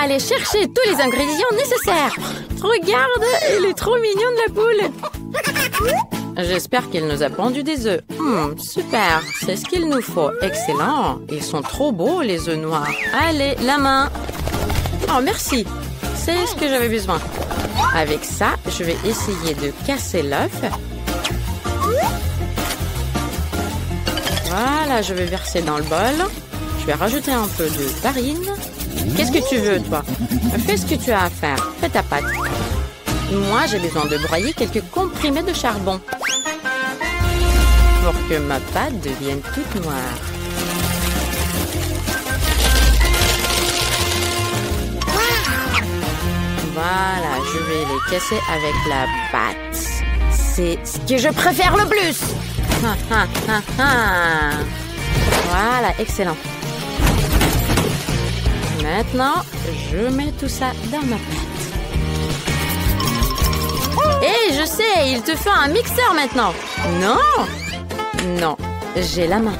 aller chercher tous les ingrédients nécessaires. Regarde, elle est trop mignonne la poule. J'espère qu'elle nous a pondu des œufs. Super, c'est ce qu'il nous faut. Excellent. Ils sont trop beaux, les œufs noirs. Allez, la main. Oh, merci. C'est ce que j'avais besoin. Avec ça, je vais essayer de casser l'œuf. Voilà, je vais verser dans le bol. Je vais rajouter un peu de farine. Qu'est-ce que tu veux, toi? Fais ce que tu as à faire. Fais ta pâte. Moi, j'ai besoin de broyer quelques comprimés de charbon pour que ma pâte devienne toute noire. Voilà, je vais les casser avec la pâte. C'est ce que je préfère le plus. Voilà, excellent. Maintenant, je mets tout ça dans ma pâte. Hé, je sais, il te faut un mixeur maintenant. Non, non, j'ai la main.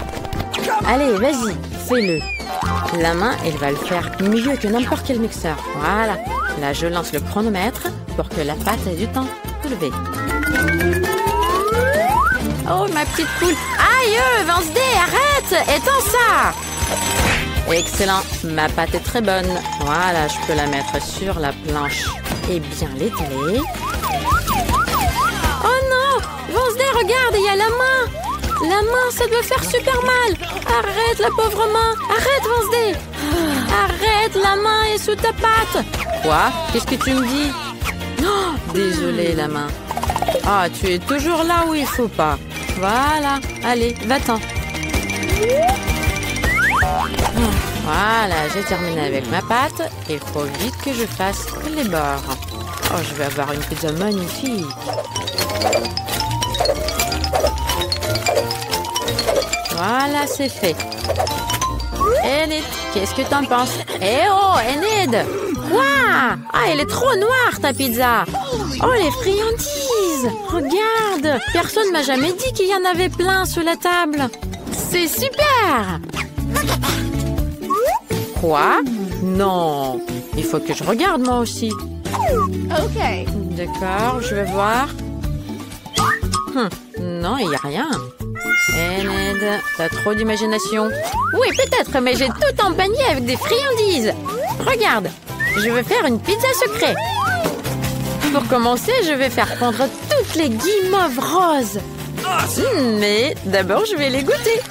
Allez, vas-y, fais-le. La main, elle va le faire mieux que n'importe quel mixeur. Voilà. Là, je lance le chronomètre pour que la pâte ait du temps de lever. Oh, ma petite poule. Aïe, Wednesday, arrête! Étends ça! Excellent. Ma pâte est très bonne. Voilà, je peux la mettre sur la planche et bien l'étaler. Oh non! Wednesday, regarde, il y a la main! La main, ça doit faire super mal! Arrête la pauvre main! Arrête, Wednesday! Arrête, la main est sous ta pâte! Quoi? Qu'est-ce que tu me dis? Oh, désolée, la main. Ah, tu es toujours là où il faut pas. Voilà. Allez, va-t'en. Voilà, j'ai terminé avec ma pâte. Il faut vite que je fasse les bords. Oh, je vais avoir une pizza magnifique. Voilà, c'est fait. Enid, qu'est-ce que t'en penses? Eh oh, Enid! Quoi? Ah, elle est trop noire, ta pizza! Oh, les friandises! Regarde! Personne m'a jamais dit qu'il y en avait plein sur la table. C'est super! Quoi? Non! Il faut que je regarde, moi aussi. Ok. D'accord, je vais voir. Non, il n'y a rien. Enid, t'as trop d'imagination. Oui, peut-être, mais j'ai tout empaigné avec des friandises. Regarde, je vais faire une pizza secret. Pour commencer, je vais faire fondre toutes les guimauves roses. Mais d'abord, je vais les goûter.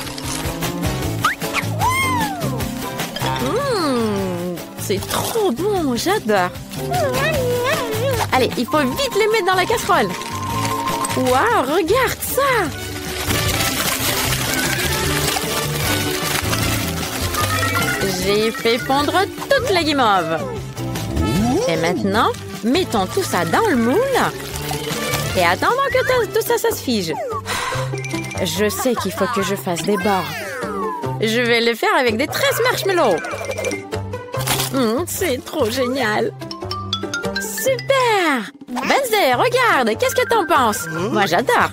C'est trop bon, j'adore. Allez, il faut vite les mettre dans la casserole. Waouh, regarde ça! J'ai fait fondre toute la guimauve. Et maintenant, mettons tout ça dans le moule. Et attendons que tout ça se fige. Je sais qu'il faut que je fasse des bords. Je vais le faire avec des tresses marshmallows. C'est trop génial. Super! Wednesday, regarde, qu'est-ce que t'en penses? Moi, j'adore.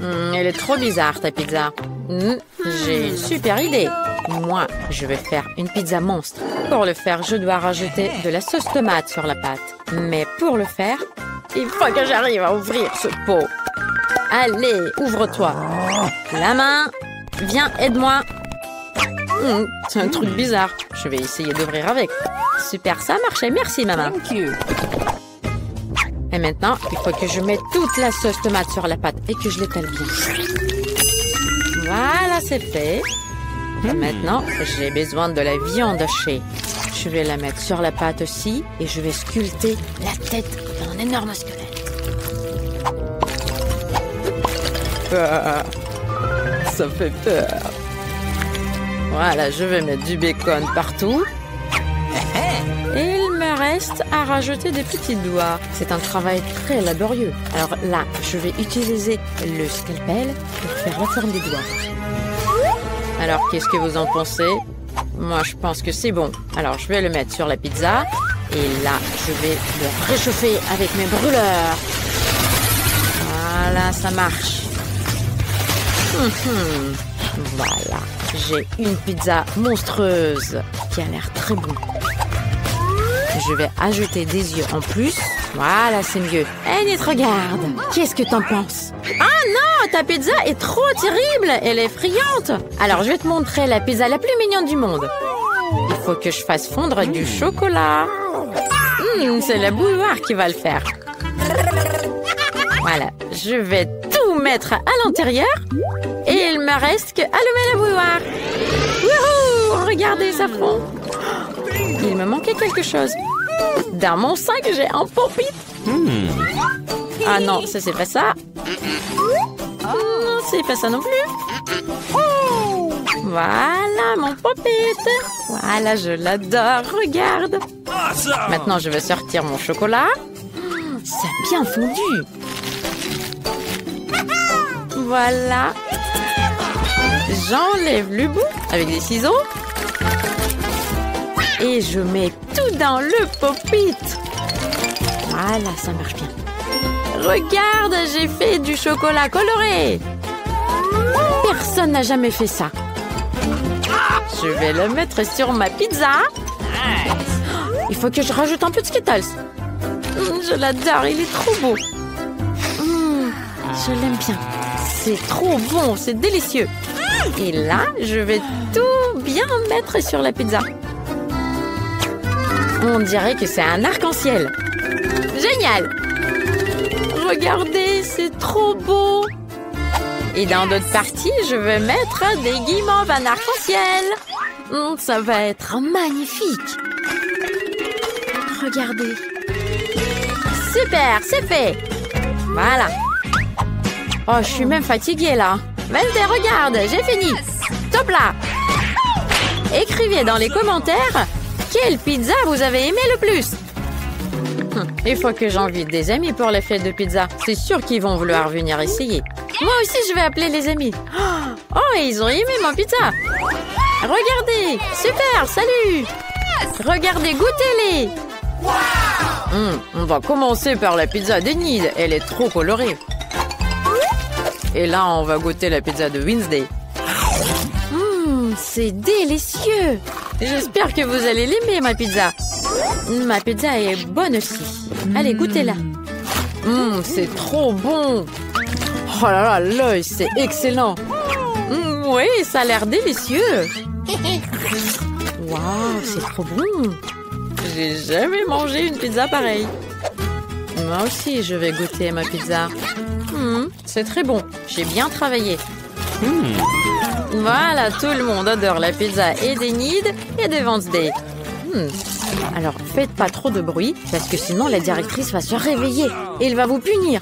Elle est trop bizarre, ta pizza. J'ai une super idée. Moi, je vais faire une pizza monstre. Pour le faire, je dois rajouter de la sauce tomate sur la pâte. Mais pour le faire, il faut que j'arrive à ouvrir ce pot. Allez, ouvre-toi. La main. Viens, aide-moi. C'est un truc bizarre. Je vais essayer d'ouvrir avec. Super, ça marchait. Merci, maman. Et maintenant, il faut que je mette toute la sauce tomate sur la pâte et que je l'étale bien. Voilà, c'est fait. Et maintenant, j'ai besoin de la viande hachée. Je vais la mettre sur la pâte aussi et je vais sculpter la tête d'un énorme squelette. Ça fait peur. Voilà, je vais mettre du bacon partout. Et il me reste à rajouter des petits doigts. C'est un travail très laborieux. Alors là, je vais utiliser le scalpel pour faire la forme des doigts. Alors, qu'est-ce que vous en pensez? Moi, je pense que c'est bon. Alors, je vais le mettre sur la pizza. Et là, je vais le réchauffer avec mes brûleurs. Voilà, ça marche. Voilà, j'ai une pizza monstrueuse qui a l'air très bon. Je vais ajouter des yeux en plus. Voilà, c'est mieux. Enid, regarde. Qu'est-ce que t'en penses? Ah non, ta pizza est trop terrible. Elle est friante. Alors, je vais te montrer la pizza la plus mignonne du monde. Il faut que je fasse fondre du chocolat. C'est la bouilloire qui va le faire. Voilà, je vais tout mettre à l'intérieur. Et il me reste qu'à allumer la bouilloire. Wouhou! Regardez, ça fond. Il me manquait quelque chose. Dans mon sac, j'ai un pop-it. Ah non, ça c'est pas ça. Non, c'est pas ça non plus. Voilà mon pop-it. Voilà, je l'adore. Regarde. Maintenant, je vais sortir mon chocolat. Ça a bien fondu. Voilà. J'enlève le bout avec des ciseaux. Et je mets tout dans le pop-it. Voilà, ça marche bien. Regarde, j'ai fait du chocolat coloré. Personne n'a jamais fait ça. Je vais le mettre sur ma pizza. Il faut que je rajoute un peu de Skittles. Je l'adore, il est trop beau. Je l'aime bien. C'est trop bon, c'est délicieux. Et là, je vais tout bien mettre sur la pizza. On dirait que c'est un arc-en-ciel. Génial! Regardez, c'est trop beau. Et dans d'autres parties, je vais mettre des guimauves en arc-en-ciel. Ça va être magnifique. Regardez. Super, c'est fait. Voilà. Oh, je suis même fatiguée là. Wednesday, regarde, j'ai fini. Top là. Écrivez dans les commentaires quelle pizza vous avez aimé le plus. Il faut que j'invite des amis pour les fêtes de pizza. C'est sûr qu'ils vont vouloir venir essayer. Moi aussi, je vais appeler les amis. Oh, ils ont aimé ma pizza. Regardez, super, salut. Regardez, goûtez-les. On va commencer par la pizza d'Enid. Elle est trop colorée. Et là, on va goûter la pizza de Wednesday. C'est délicieux. J'espère que vous allez l'aimer, ma pizza. Ma pizza est bonne aussi. Allez, goûtez-la. C'est trop bon. Oh là là, l'œil, c'est excellent. Oui, ça a l'air délicieux. Waouh, c'est trop bon. J'ai jamais mangé une pizza pareille. Moi aussi, je vais goûter ma pizza. C'est très bon. J'ai bien travaillé. Voilà, tout le monde adore la pizza et d'Enid et de Wednesday. Alors, faites pas trop de bruit, parce que sinon la directrice va se réveiller et elle va vous punir.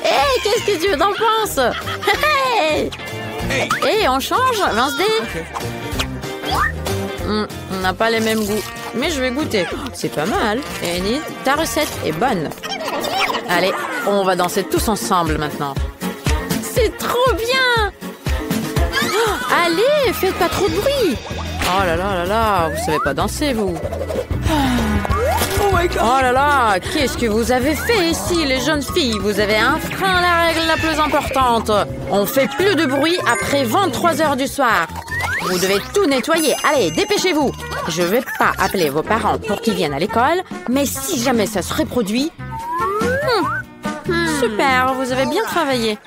Hé, qu'est-ce que tu en penses? Hé, on change, Wednesday? On n'a pas les mêmes goûts, mais je vais goûter. C'est pas mal. Enid, ta recette est bonne. Allez, on va danser tous ensemble maintenant. C'est trop bien! Allez, faites pas trop de bruit. Oh là là là là, vous savez pas danser, vous. Oh là là, qu'est-ce que vous avez fait ici, les jeunes filles? Vous avez enfreint la règle la plus importante. On fait plus de bruit après 23 heures du soir. Vous devez tout nettoyer. Allez, dépêchez-vous. Je vais pas appeler vos parents pour qu'ils viennent à l'école, mais si jamais ça se reproduit... Super, vous avez bien travaillé.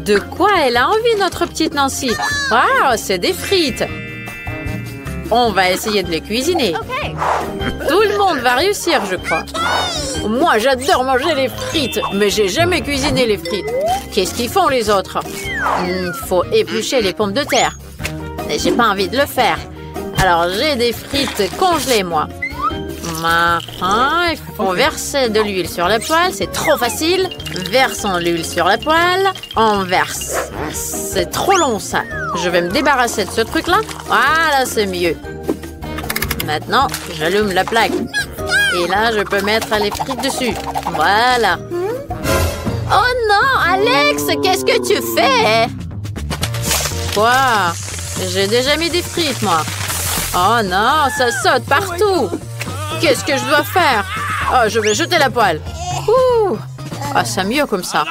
De quoi elle a envie, notre petite Nancy? Ah, c'est des frites. On va essayer de les cuisiner. Tout le monde va réussir, je crois. Moi, j'adore manger les frites, mais j'ai jamais cuisiné les frites. Qu'est-ce qu'ils font, les autres? Il faut éplucher les pommes de terre. Et j'ai pas envie de le faire. Alors, j'ai des frites congelées, moi. Il faut verser de l'huile sur la poêle. C'est trop facile. Versons l'huile sur la poêle. On verse. C'est trop long, ça. Je vais me débarrasser de ce truc-là. Voilà, c'est mieux. Maintenant, j'allume la plaque. Et là, je peux mettre les frites dessus. Voilà. Oh non, Alex, qu'est-ce que tu fais? Quoi? J'ai déjà mis des frites, moi. Oh non, ça saute partout. Qu'est-ce que je dois faire? Oh, je vais jeter la poêle. Ouh. Ah, c'est mieux comme ça.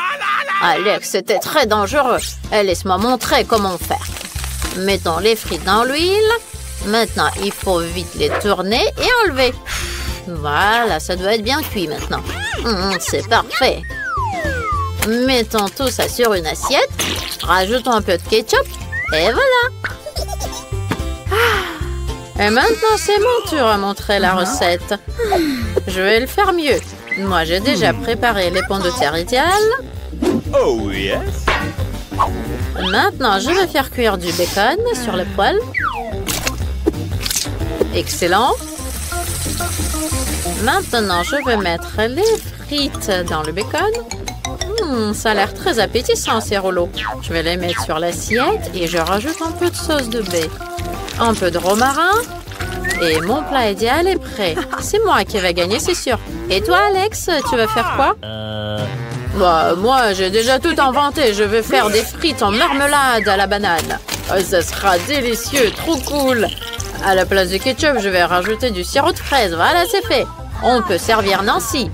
Alex, c'était très dangereux. Laisse-moi montrer comment faire. Mettons les frites dans l'huile. Maintenant, il faut vite les tourner et enlever. Voilà, ça doit être bien cuit maintenant. C'est parfait. Mettons tout ça sur une assiette. Rajoutons un peu de ketchup. Et voilà. Et maintenant, c'est mon tour à montrer la recette. Je vais le faire mieux. Moi, j'ai déjà préparé les pommes de terre idéales. Oh yes. Maintenant, je vais faire cuire du bacon sur le poêle. Excellent. Maintenant, je vais mettre les frites dans le bacon. Ça a l'air très appétissant, ces rouleaux. Je vais les mettre sur l'assiette et je rajoute un peu de sauce de baie. Un peu de romarin. Et mon plat idéal est prêt. C'est moi qui vais gagner, c'est sûr. Et toi, Alex, tu vas faire quoi? Bah, moi, j'ai déjà tout inventé. Je vais faire des frites en marmelade à la banane. Oh, ça sera délicieux, trop cool. À la place de ketchup, je vais rajouter du sirop de fraise. Voilà, c'est fait. On peut servir Nancy.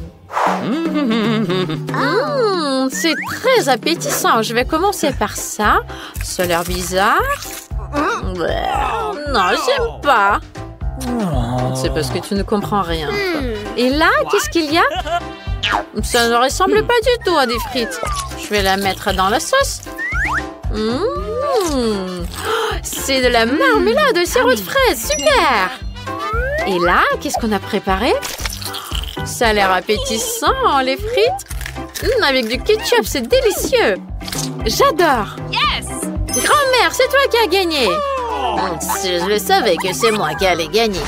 C'est très appétissant. Je vais commencer par ça. Ça a l'air bizarre. Non, j'aime pas. C'est parce que tu ne comprends rien. Et là, qu'est-ce qu'il y a? Ça ne ressemble pas du tout à des frites. Je vais la mettre dans la sauce. C'est de la marmelade au sirop de fraise. Super! Et là, qu'est-ce qu'on a préparé? Ça a l'air appétissant, les frites. Avec du ketchup, c'est délicieux. J'adore. Yes! Grand-mère, c'est toi qui as gagné. Je le savais que c'est moi qui allais gagner.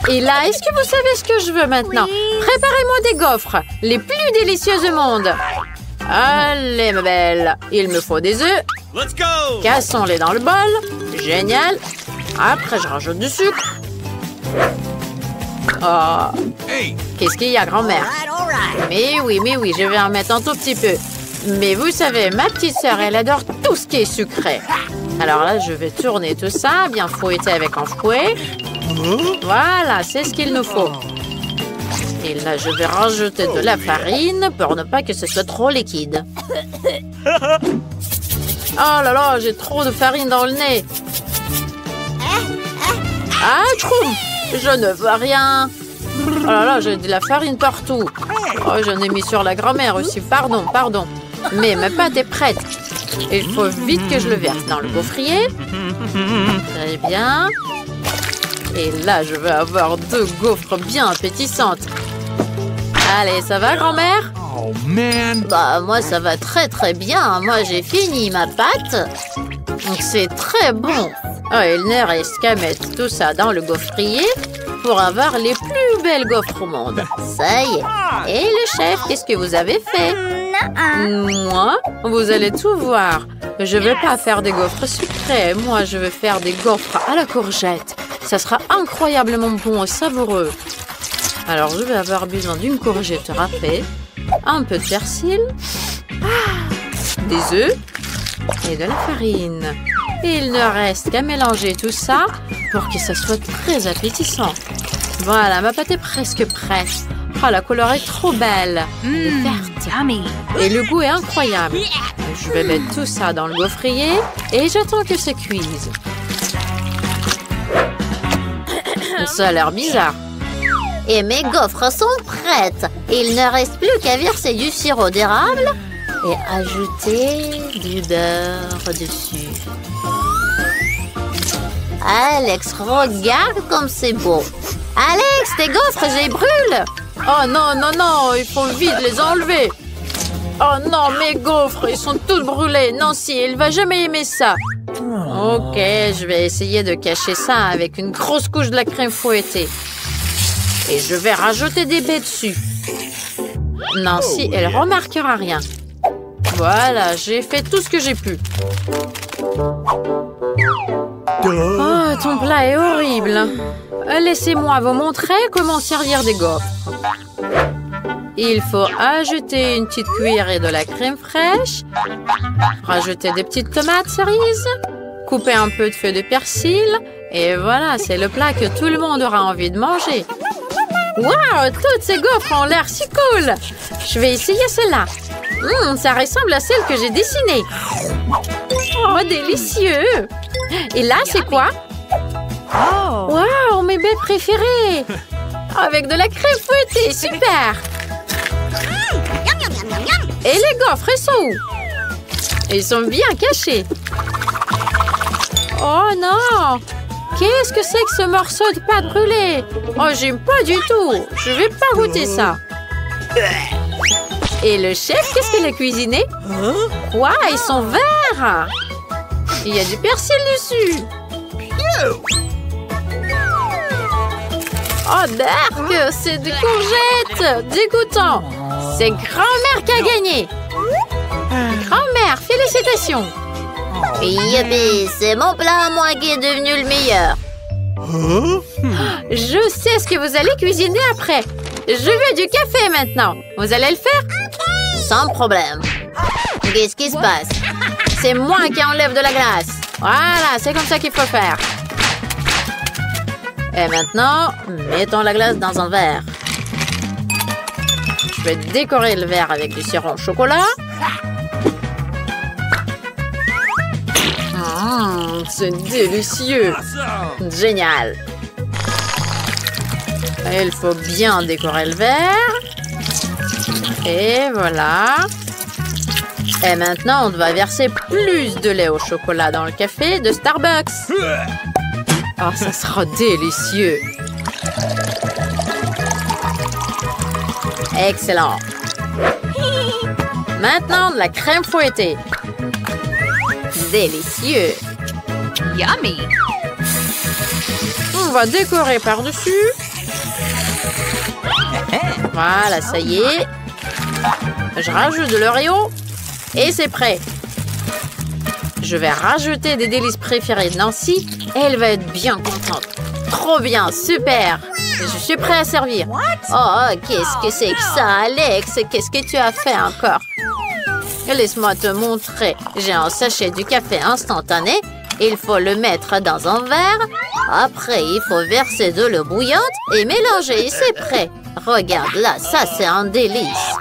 Et là, est-ce que vous savez ce que je veux maintenant? Préparez-moi des gaufres, les plus délicieuses au monde. Allez, ma belle. Il me faut des œufs. Let's go. Cassons-les dans le bol. Génial. Après, je rajoute du sucre. Oh. Qu'est-ce qu'il y a, grand-mère? Mais oui, je vais en mettre un tout petit peu. Mais vous savez, ma petite sœur, elle adore tout ce qui est sucré. Alors là, je vais tourner tout ça, bien fouetter avec un fouet. Voilà, c'est ce qu'il nous faut. Et là, je vais rajouter de la farine pour ne pas que ce soit trop liquide. Oh là là, j'ai trop de farine dans le nez. Ah, troum! Je ne vois rien. Oh là là, j'ai de la farine partout. Oh, j'en ai mis sur la grand-mère aussi. Pardon. Mais ma pâte est prête. Il faut vite que je le verse dans le gaufrier. Très bien. Et là, je vais avoir 2 gaufres bien appétissantes. Allez, ça va, grand-mère? Oh man. Bah, moi, ça va très bien. Moi, j'ai fini ma pâte. Donc, c'est très bon. Oh, il ne reste qu'à mettre tout ça dans le gaufrier pour avoir les plus belles gaufres au monde. Ça y est. Et le chef, qu'est-ce que vous avez fait? Moi? Vous allez tout voir. Je ne vais pas faire des gaufres sucrées. Moi, je vais faire des gaufres à la courgette. Ça sera incroyablement bon et savoureux. Alors, je vais avoir besoin d'une courgette râpée, un peu de persil, des œufs et de la farine. Et il ne reste qu'à mélanger tout ça pour que ça soit très appétissant. Voilà, ma pâte est presque prête. Oh, la couleur est trop belle. Elle est verte. Yummy. Et le goût est incroyable. Je vais mettre tout ça dans le gaufrier et j'attends que ça cuise. Ça a l'air bizarre. Et mes gaufres sont prêtes. Il ne reste plus qu'à verser du sirop d'érable et ajouter du beurre dessus. Alex, regarde comme c'est beau. Alex, tes gaufres, je les brûle. Oh non, il faut vite les enlever. Oh non, mes gaufres, ils sont toutes brûlés. Nancy, elle va jamais aimer ça. Ok, je vais essayer de cacher ça avec une grosse couche de la crème fouettée. Et je vais rajouter des baies dessus. Nancy, elle remarquera rien. Voilà, j'ai fait tout ce que j'ai pu. Oh, ton plat est horrible. Laissez-moi vous montrer comment servir des gaufres. Il faut ajouter une petite cuillerée de la crème fraîche, rajouter des petites tomates cerises, couper un peu de feuilles de persil, et voilà, c'est le plat que tout le monde aura envie de manger. Waouh, toutes ces gaufres ont l'air si cool! Je vais essayer celle-là. Ça ressemble à celle que j'ai dessinée. Oh, délicieux! Et là, c'est quoi? Waouh, mes baies préférées! Avec de la crème fouettée, super! Et les gaufres, ils sont où? Ils sont bien cachés. Oh non! Qu'est-ce que c'est que ce morceau de pâte brûlée? Oh, j'aime pas du tout. Je vais pas goûter ça. Et le chef, qu'est-ce qu'il a cuisiné? Quoi? Ils sont verts! Il y a du persil dessus. Oh, Berk, c'est des courgettes! Dégoûtant! C'est grand-mère qui a gagné. Grand-mère, félicitations! Youpi, c'est mon plat à moi qui est devenu le meilleur. Je sais ce que vous allez cuisiner après. Je veux du café maintenant. Vous allez le faire? Sans problème. Qu'est-ce qui se passe? C'est moi qui enlève de la glace. Voilà, c'est comme ça qu'il faut faire. Et maintenant, mettons la glace dans un verre. Je vais décorer le verre avec du sirop au chocolat. C'est délicieux. Génial. Il faut bien décorer le verre. Et voilà. Et maintenant, on va verser plus de lait au chocolat dans le café de Starbucks. Oh, ça sera délicieux. Excellent. Maintenant, de la crème fouettée. Délicieux. Yummy. On va décorer par-dessus. Voilà, ça y est. Je rajoute de l'Oreo. Et c'est prêt. Je vais rajouter des délices préférées de Nancy. Elle va être bien contente. Trop bien, super. Je suis prêt à servir. Oh, qu'est-ce que c'est que ça, Alex? Qu'est-ce que tu as fait encore? Laisse-moi te montrer. J'ai un sachet du café instantané. Il faut le mettre dans un verre. Après, il faut verser de l'eau bouillante et mélanger. C'est prêt. Regarde là, ça c'est un délice.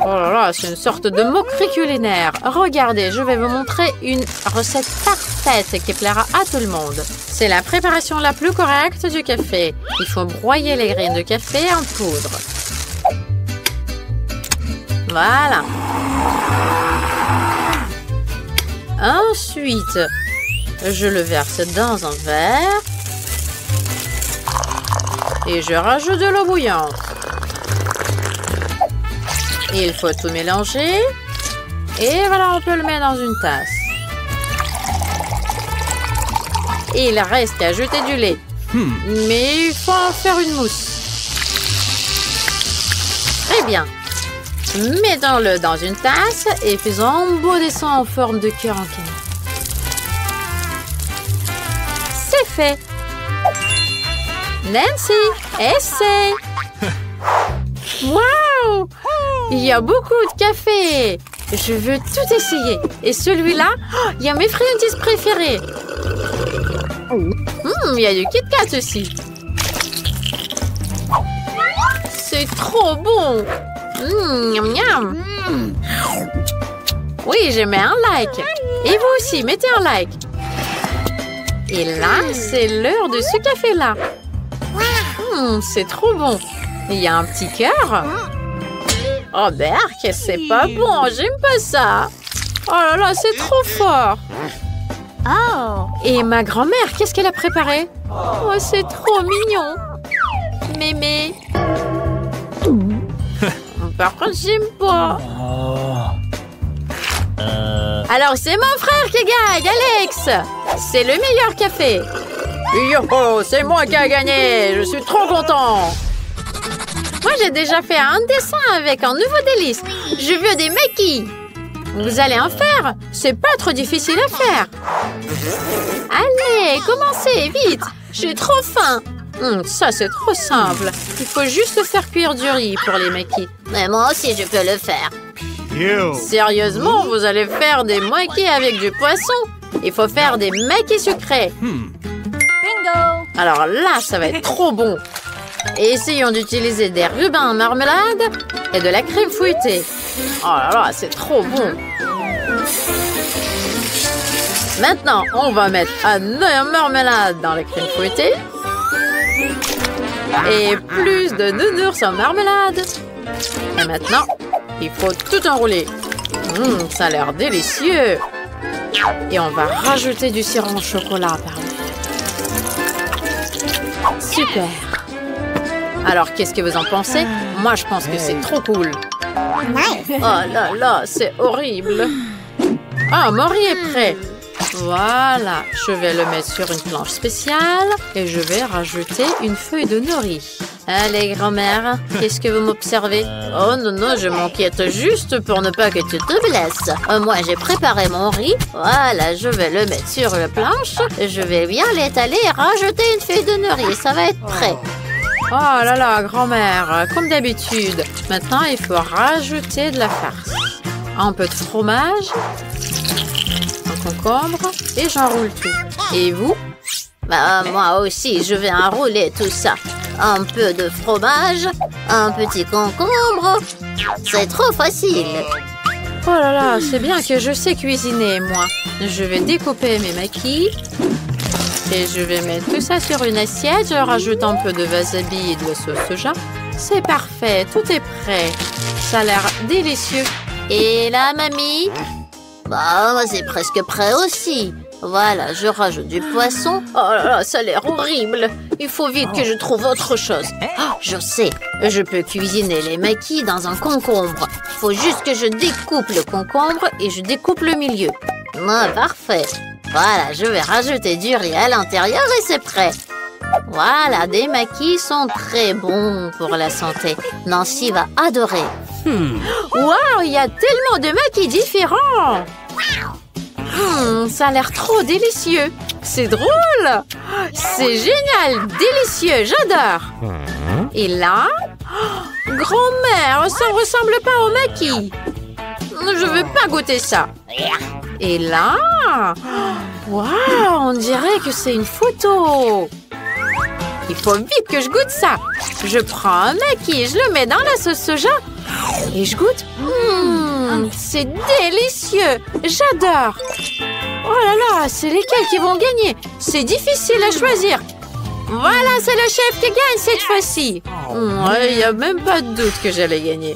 Oh là là, c'est une sorte de moquerie culinaire. Regardez, je vais vous montrer une recette parfaite qui plaira à tout le monde. C'est la préparation la plus correcte du café. Il faut broyer les graines de café en poudre. Voilà. Ensuite, je le verse dans un verre. Et je rajoute de l'eau bouillante. Il faut tout mélanger. Et voilà, on peut le mettre dans une tasse. Et il reste qu'à ajouter du lait. Mais il faut en faire une mousse. Très bien. Mettons-le dans une tasse et faisons un beau dessin en forme de cœur en canne. C'est fait. Nancy, essaie. Waouh! Il y a beaucoup de café. Je veux tout essayer. Et celui-là, il y a mes friandises préférées. Il y a du Kit Kat aussi. C'est trop bon. Miam miam. Oui, je mets un like. Et vous aussi, mettez un like. Et là, c'est l'heure de ce café-là. C'est trop bon. Il y a un petit cœur. Oh, Berk, c'est pas bon. J'aime pas ça. Oh là là, c'est trop fort. Oh. Et ma grand-mère, qu'est-ce qu'elle a préparé? Oh, c'est trop mignon. Mémé. Par contre, j'aime pas. Alors, c'est mon frère qui gagne, Alex. C'est le meilleur café. Yo, c'est moi qui a gagné. Je suis trop content. Moi, j'ai déjà fait un dessin avec un nouveau délice. Je veux des maquis. Vous allez en faire? C'est pas trop difficile à faire. Allez, commencez, vite. J'ai trop faim. Ça, c'est trop simple. Il faut juste faire cuire du riz pour les maquis. Mais moi aussi, je peux le faire. Sérieusement, vous allez faire des maquis avec du poisson? Il faut faire des maquis sucrés. Bingo. Alors là, ça va être trop bon. Et essayons d'utiliser des rubans en marmelade et de la crème fouettée. Oh là là, c'est trop bon. Maintenant, on va mettre un œuf en marmelade dans la crème fouettée. Et plus de nounours en marmelade. Et maintenant, il faut tout enrouler. Ça a l'air délicieux. Et on va rajouter du sirop au chocolat par-dessus. Super. Alors, qu'est-ce que vous en pensez? Moi, je pense que c'est trop cool. Oh là là, c'est horrible. Ah, mon riz est prêt. Voilà, je vais le mettre sur une planche spéciale et je vais rajouter une feuille de nori. Allez, grand-mère, qu'est-ce que vous m'observez? Oh non, non, je m'inquiète juste pour ne pas que tu te blesses. Moi, j'ai préparé mon riz. Voilà, je vais le mettre sur la planche. Je vais bien l'étaler et rajouter une feuille de nori. Ça va être prêt. Oh là là, grand-mère, comme d'habitude. Maintenant, il faut rajouter de la farce. Un peu de fromage, un concombre et j'enroule tout. Et vous? Moi aussi, je vais enrouler tout ça. Un peu de fromage, un petit concombre. C'est trop facile. Oh là là, c'est bien que je sais cuisiner, moi. Je vais découper mes maquis. Et je vais mettre tout ça sur une assiette. Je rajoute un peu de wasabi et de la sauce soja. C'est parfait, tout est prêt. Ça a l'air délicieux. Et là, mamie? C'est presque prêt aussi. Voilà, je rajoute du poisson. Oh là là, ça a l'air horrible. Il faut vite que je trouve autre chose. Oh, je sais, je peux cuisiner les maquis dans un concombre. Il faut juste que je découpe le concombre et je découpe le milieu. Parfait. Voilà, je vais rajouter du riz à l'intérieur et c'est prêt. Voilà, des maquis sont très bons pour la santé. Nancy va adorer. Waouh, il y a tellement de maquis différents. Ça a l'air trop délicieux. C'est drôle. C'est génial, délicieux, j'adore. Et là, grand-mère, ça ne ressemble pas au maquis. Je ne veux pas goûter ça. Et là, waouh, on dirait que c'est une photo. Il faut vite que je goûte ça. Je prends un maquis, je le mets dans la sauce soja et je goûte. C'est délicieux. J'adore. Oh là là, c'est lesquels qui vont gagner? C'est difficile à choisir. Voilà, c'est le chef qui gagne cette fois-ci. Il n'y a même pas de doute que j'allais gagner.